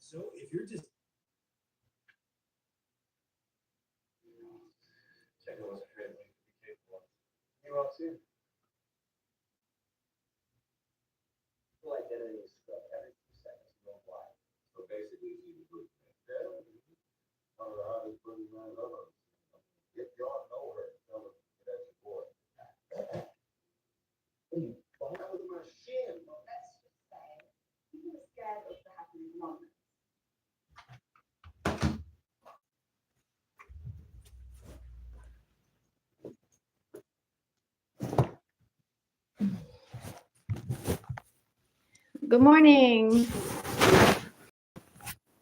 So if you're just Check it was a trade link to be capable of. You want to? Full identity is spelled every 2 seconds. You don't lie. So basically, it's either good. Yeah. Oh, I just put my love. If y'all know her, tell her that's your boy. That was my shin. Let's just say people are scared of the happening moment. Good morning.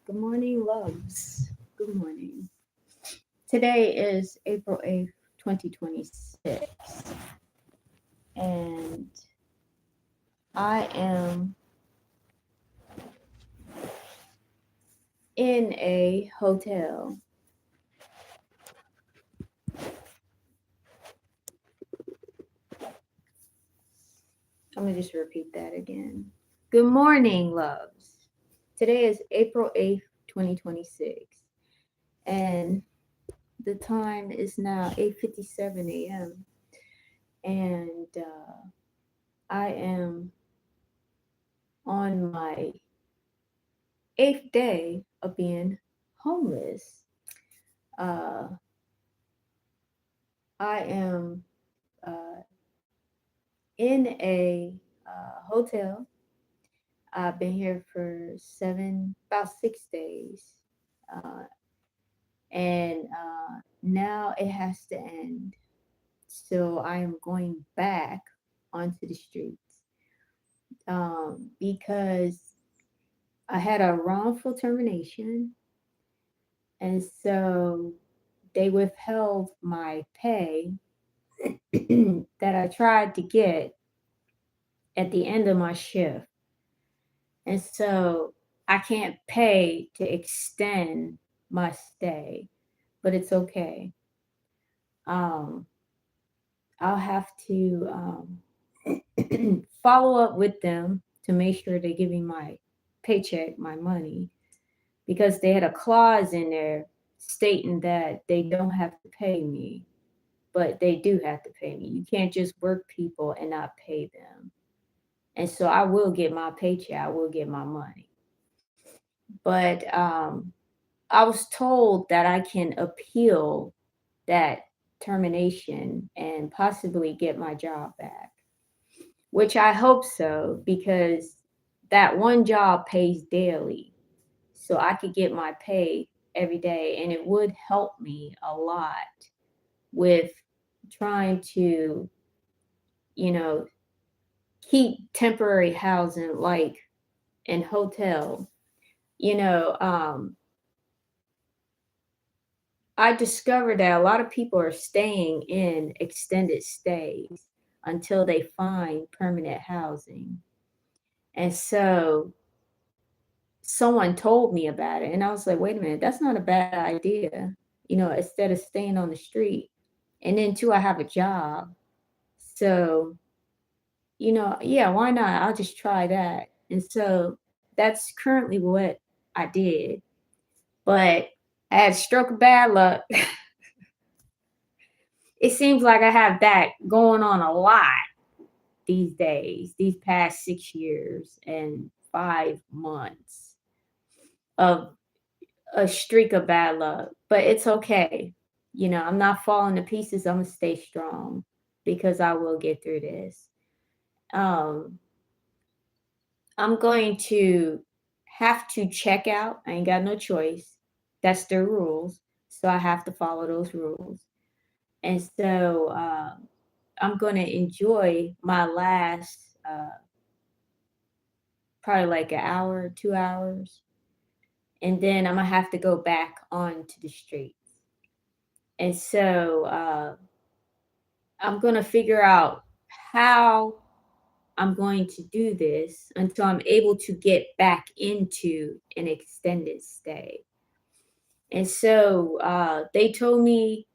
Good morning, loves. Good morning. Today is April 8th, 2026. And I am in a hotel. I'm going to just repeat that again. Good morning, loves. Today is April 8th, 2026. And the time is now 8:57 a.m. And I am on my 8th day of being homeless. Uh, I am in a hotel. I've been here for about 6 days. Uh, and now it has to end. So I am going back onto the streets because I had a wrongful termination. And so they withheld my pay that I tried to get at the end of my shift. And so I can't pay to extend my stay, but it's okay. Um, I'll have to follow up with them to make sure they give me my paycheck, my money, because they had a clause in there stating that they don't have to pay me, but they do have to pay me. You can't just work people and not pay them. And so I will get my paycheck, I will get my money. But I was told that I can appeal that termination and possibly get my job back, which I hope so, because that one job pays daily. So I could get my pay every day, and it would help me a lot with trying to, you know, keep temporary housing like in hotel. You know, I discovered that a lot of people are staying in extended stays until they find permanent housing. And so someone told me about it, and I was like, wait a minute, that's not a bad idea. Instead of staying on the street. And then too, I have a job. So, yeah, why not? I'll just try that. And so that's currently what I did. But I had a stroke of bad luck. It seems like I have that going on a lot these days, these past 6 years and 5 months of a streak of bad luck. But it's okay. I'm not falling to pieces. I'm going to stay strong because I will get through this. Um, I'm going to have to check out. I ain't got no choice. That's their rules. So I have to follow those rules. And so I'm going to enjoy my last probably like an hour, 2 hours. And then I'm going to have to go back onto the streets. And so I'm going to figure out how I'm going to do this until I'm able to get back into an extended stay. And so they told me,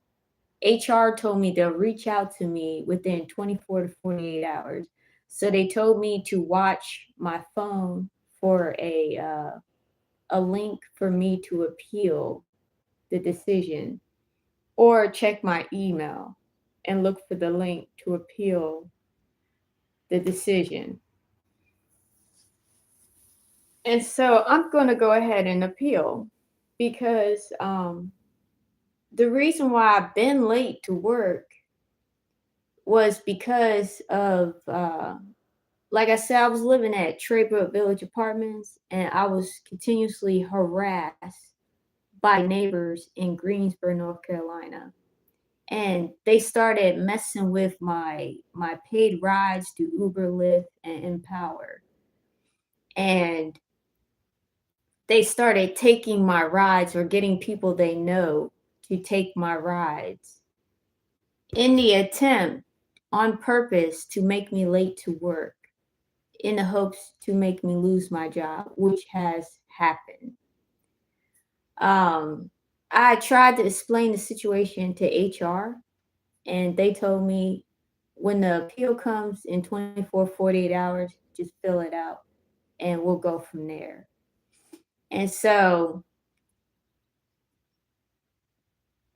HR told me they'll reach out to me within 24 to 48 hours. So they told me to watch my phone for a a link for me to appeal the decision, or check my email and look for the link to appeal the decision. And so I'm going to go ahead and appeal because the reason why I've been late to work was because of, like I said, I was living at Traybrook Village Apartments, and I was continuously harassed by neighbors in Greensboro, North Carolina. And they started messing with my paid rides to Uber, Lyft, and Empower. And they started taking my rides or getting people they know to take my rides in the attempt on purpose to make me late to work in the hopes to make me lose my job, which has happened. I tried to explain the situation to HR, and they told me when the appeal comes in 24, 48 hours, just fill it out and we'll go from there. And so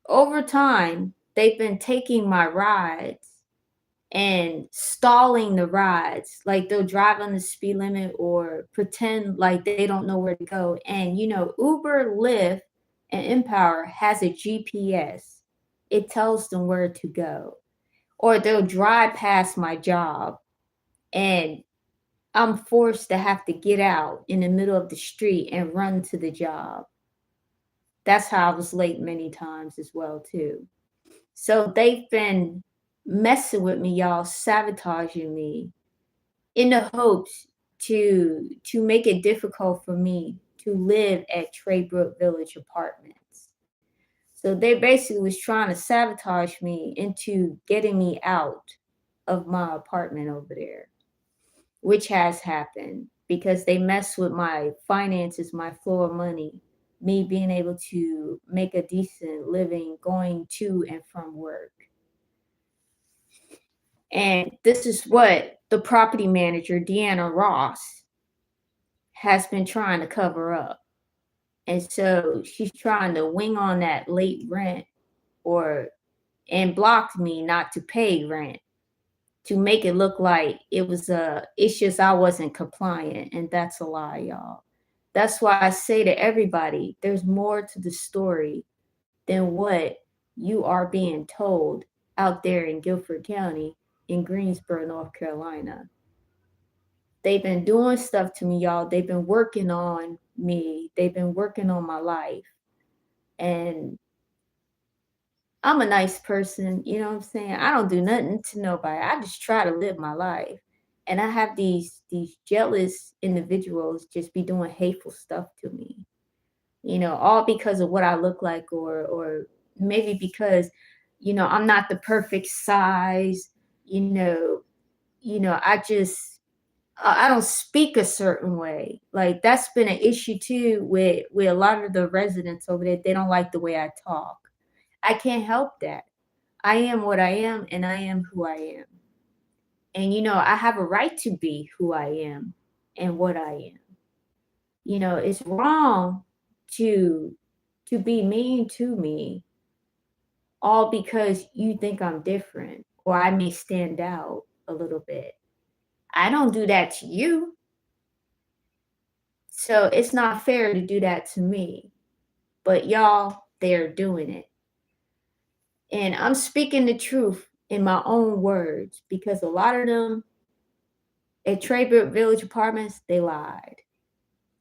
over time, they've been taking my rides and stalling the rides. Like they'll drive on the speed limit or pretend like they don't know where to go. And Uber, Lyft, and Empower has a GPS. It tells them where to go. Or they'll drive past my job and I'm forced to have to get out in the middle of the street and run to the job. That's how I was late many times as well too. So they've been messing with me, y'all, sabotaging me in the hopes to make it difficult for me to live at Traybrook Village Apartments. So they basically was trying to sabotage me into getting me out of my apartment over there, which has happened because they mess with my finances, my flow of money, me being able to make a decent living going to and from work. And this is what the property manager, Deanna Ross, has been trying to cover up. And so she's trying to wing on that late rent and blocked me not to pay rent to make it look like it's just I wasn't compliant. And that's a lie, y'all. That's why I say to everybody, there's more to the story than what you are being told out there in Guilford County in Greensboro, North Carolina. They've been doing stuff to me, y'all. They've been working on me. They've been working on my life. And I'm a nice person, you know what I'm saying? I don't do nothing to nobody. I just try to live my life. And I have these jealous individuals just be doing hateful stuff to me. All because of what I look like or maybe because I'm not the perfect size, I don't speak a certain way. Like that's been an issue too with a lot of the residents over there. They don't like the way I talk. I can't help that. I am what I am and I am who I am. And I have a right to be who I am and what I am. It's wrong to be mean to me all because you think I'm different or I may stand out a little bit. I don't do that to you. So it's not fair to do that to me. But y'all, they're doing it. And I'm speaking the truth in my own words because a lot of them at Traybrook Village Apartments, they lied.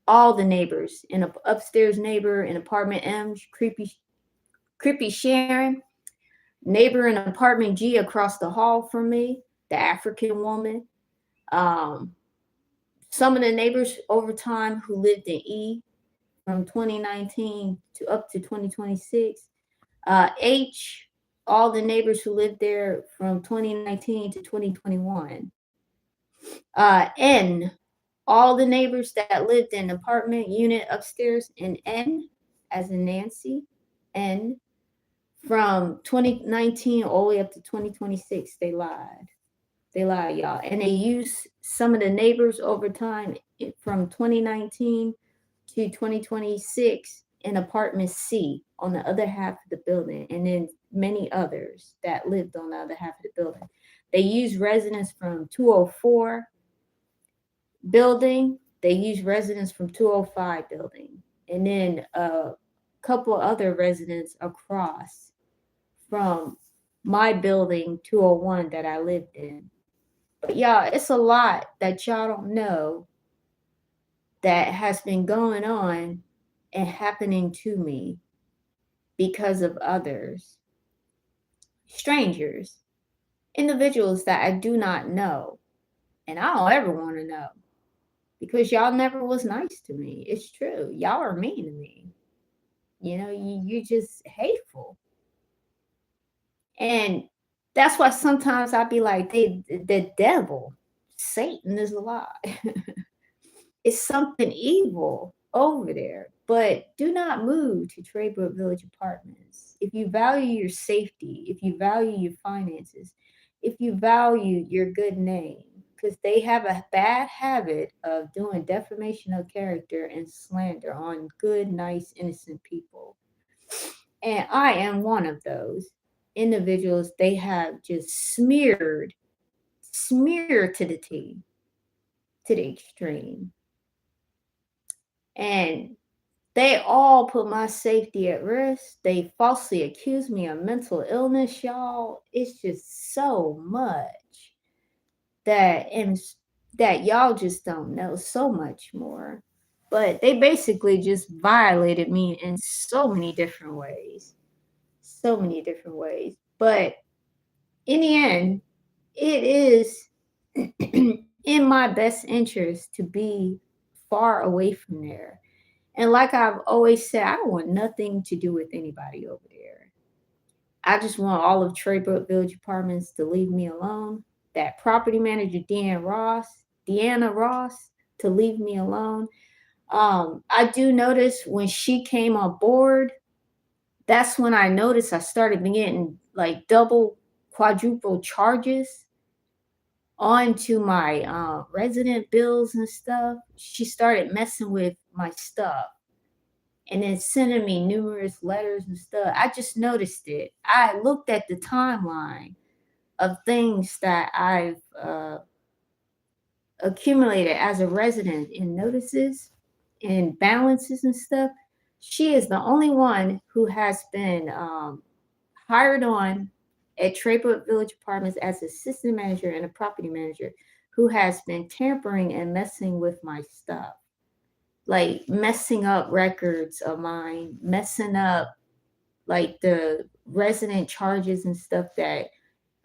All the neighbors, an upstairs neighbor in apartment M, creepy Sharon, neighbor in apartment G across the hall from me, the African woman. Some of the neighbors over time who lived in E from 2019 to up to 2026. H, all the neighbors who lived there from 2019 to 2021. N, all the neighbors that lived in apartment unit upstairs. And N, as in Nancy, N, from 2019 all the way up to 2026, they lied. They lied, y'all. And they used some of the neighbors over time from 2019 to 2026 in apartment C on the other half of the building, and then many others that lived on the other half of the building. They used residents from 204 building, they used residents from 205 building, and then a couple other residents across from my building 201 that I lived in. But y'all, it's a lot that y'all don't know that has been going on and happening to me because of others, strangers, individuals that I do not know. And I don't ever want to know because y'all never was nice to me. It's true. Y'all are mean to me. You know, you just hateful. And that's why sometimes I be like, the devil, Satan is a lie. It's something evil over there. But do not move to Traybrook Village Apartments. If you value your safety, if you value your finances, if you value your good name, because they have a bad habit of doing defamation of character and slander on good, nice, innocent people. And I am one of those individuals they have just smeared to the T, to the extreme. And they all put my safety at risk. They falsely accuse me of mental illness, y'all. It's just so much that and that y'all just don't know, so much more. But they basically just violated me in so many different ways. So many different ways. But in the end, it is in my best interest to be far away from there. And like I've always said, I don't want nothing to do with anybody over there. I just want all of Traybrook Village Apartments to leave me alone. That property manager, Deanna Ross, to leave me alone. I do notice when she came on board, that's when I noticed I started getting like double, quadruple charges onto my resident bills and stuff. She started messing with my stuff and then sending me numerous letters and stuff. I just noticed it. I looked at the timeline of things that I've accumulated as a resident in notices and balances and stuff. She is the only one who has been hired on at Traybrook Village Apartments as assistant manager and a property manager who has been tampering and messing with my stuff, like messing up records of mine, messing up like the resident charges and stuff that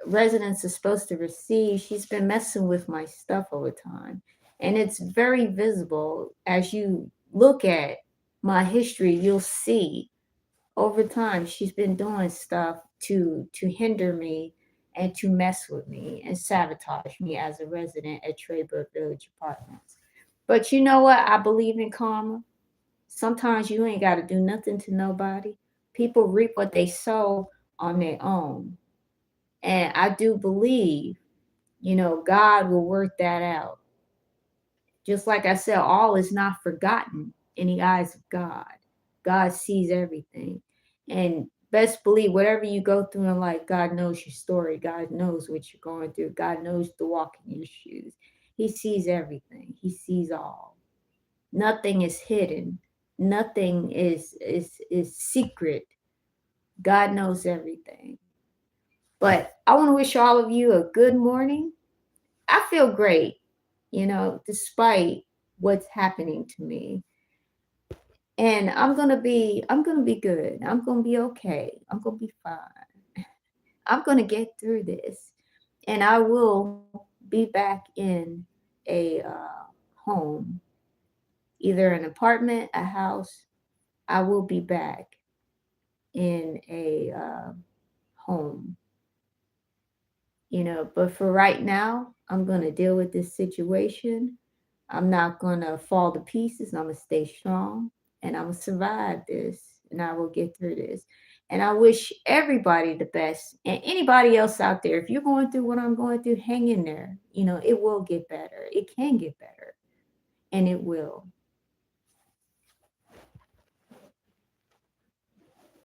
residents are supposed to receive. She's been messing with my stuff over time. And it's very visible as you look at my history, you'll see over time she's been doing stuff to hinder me and to mess with me and sabotage me as a resident at Traybrook Village Apartments. But you know what? I believe in karma. Sometimes you ain't got to do nothing to nobody. People reap what they sow on their own. And I do believe, God will work that out. Just like I said, all is not forgotten in the eyes of God. God sees everything. And best believe whatever you go through in life, God knows your story. God knows what you're going through. God knows the walk in your shoes. He sees everything. He sees all. Nothing is hidden. Nothing is secret. God knows everything. But I want to wish all of you a good morning. I feel great, despite what's happening to me. And I'm gonna be good. I'm gonna be okay. I'm gonna be fine. I'm gonna get through this. And I will be back in a home, either an apartment, a house. I will be back in a home, but for right now, I'm going to deal with this situation. I'm not going to fall to pieces. I'm going to stay strong and I'm going to survive this and I will get through this. And I wish everybody the best and anybody else out there. If you're going through what I'm going through, hang in there. It will get better. It can get better and it will.